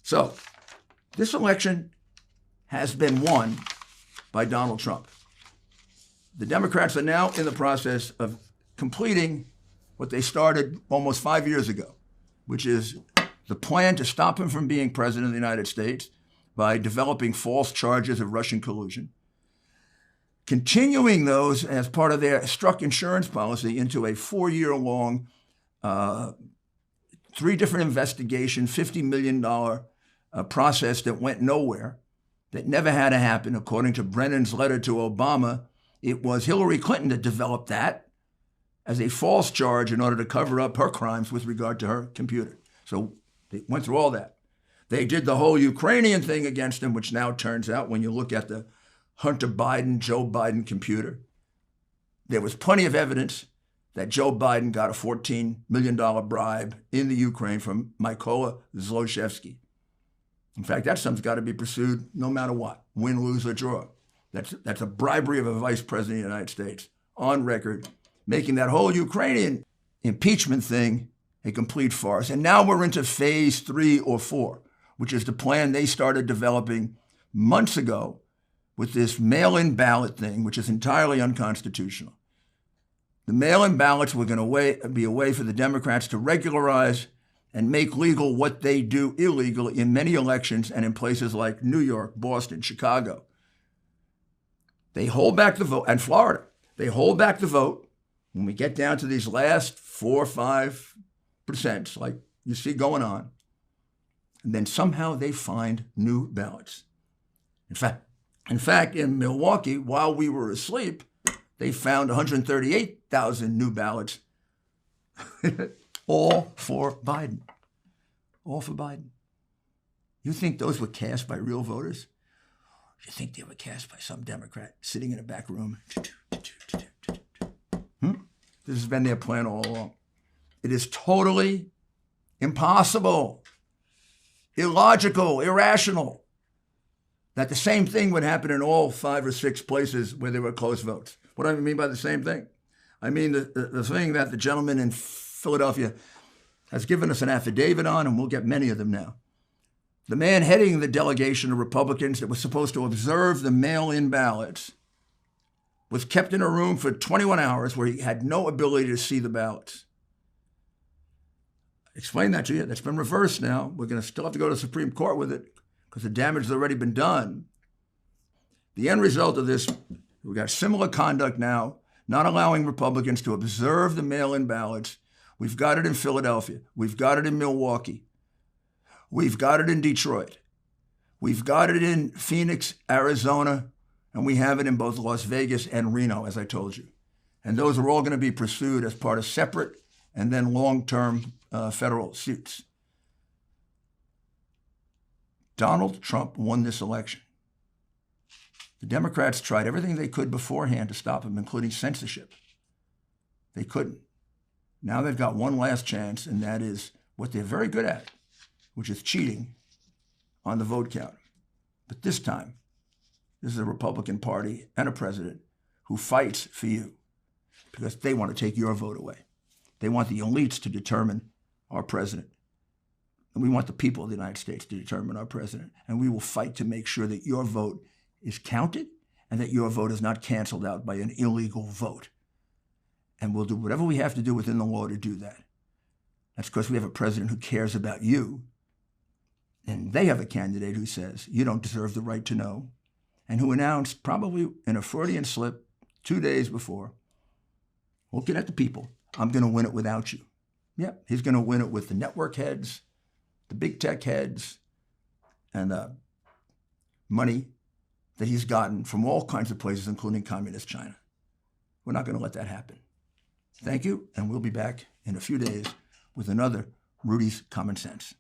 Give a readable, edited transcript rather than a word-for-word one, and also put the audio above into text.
So this election has been won by Donald Trump. The Democrats are now in the process of completing what they started almost 5 years ago, which is the plan to stop him from being president of the United States by developing false charges of Russian collusion, continuing those as part of their struck insurance policy into a 4-year-long, 3 different investigations, $50 million process that went nowhere, that never had to happen. According to Brennan's letter to Obama, it was Hillary Clinton that developed that as a false charge in order to cover up her crimes with regard to her computer. So they went through all that. They did the whole Ukrainian thing against him, which now turns out, when you look at the Hunter Biden, Joe Biden computer, there was plenty of evidence that Joe Biden got a $14 million bribe in the Ukraine from Mykola Zlochevsky. In fact, that stuff's got to be pursued no matter what, win, lose, or draw. That's a bribery of a vice president of the United States on record, making that whole Ukrainian impeachment thing a complete farce. And now we're into phase 3 or 4, which is the plan they started developing months ago with this mail-in ballot thing, which is entirely unconstitutional. The mail-in ballots were going to be a way for the Democrats to regularize and make legal what they do illegal in many elections and in places like New York, Boston, Chicago. They hold back the vote, and Florida. They hold back the vote when we get down to these last 4 or 5%, like you see going on. And then somehow they find new ballots. In fact, in Milwaukee, while we were asleep, they found 138,000 new ballots, all for Biden. All for Biden. You think those were cast by real voters? You think they were cast by some Democrat sitting in a back room? This has been their plan all along. It is totally impossible, illogical, irrational that the same thing would happen in all 5 or 6 places where there were close votes. What do I mean by the same thing? I mean the thing that the gentleman in Philadelphia has given us an affidavit on, and we'll get many of them now. The man heading the delegation of Republicans that was supposed to observe the mail-in ballots was kept in a room for 21 hours where he had no ability to see the ballots. Explain that to you. That's been reversed now. We're going to still have to go to the Supreme Court with it because the damage has already been done. The end result of this, we've got similar conduct now, not allowing Republicans to observe the mail-in ballots. We've got it in Philadelphia. We've got it in Milwaukee. We've got it in Detroit. We've got it in Phoenix, Arizona, and we have it in both Las Vegas and Reno, as I told you. And those are all going to be pursued as part of separate and then long-term federal suits. Donald Trump won this election. The Democrats tried everything they could beforehand to stop him, including censorship. They couldn't. Now they've got one last chance, and that is what they're very good at, which is cheating on the vote count. But this time, this is a Republican Party and a president who fights for you because they want to take your vote away. They want the elites to determine our president. And we want the people of the United States to determine our president. And we will fight to make sure that your vote is counted and that your vote is not canceled out by an illegal vote. And we'll do whatever we have to do within the law to do that. That's because we have a president who cares about you. And they have a candidate who says, you don't deserve the right to know, and who announced, probably in a Freudian slip 2 days before, looking at the people, I'm going to win it without you. Yep, he's going to win it with the network heads, the big tech heads, and the money that he's gotten from all kinds of places, including communist China. We're not going to let that happen. Thank you, and we'll be back in a few days with another Rudy's Common Sense.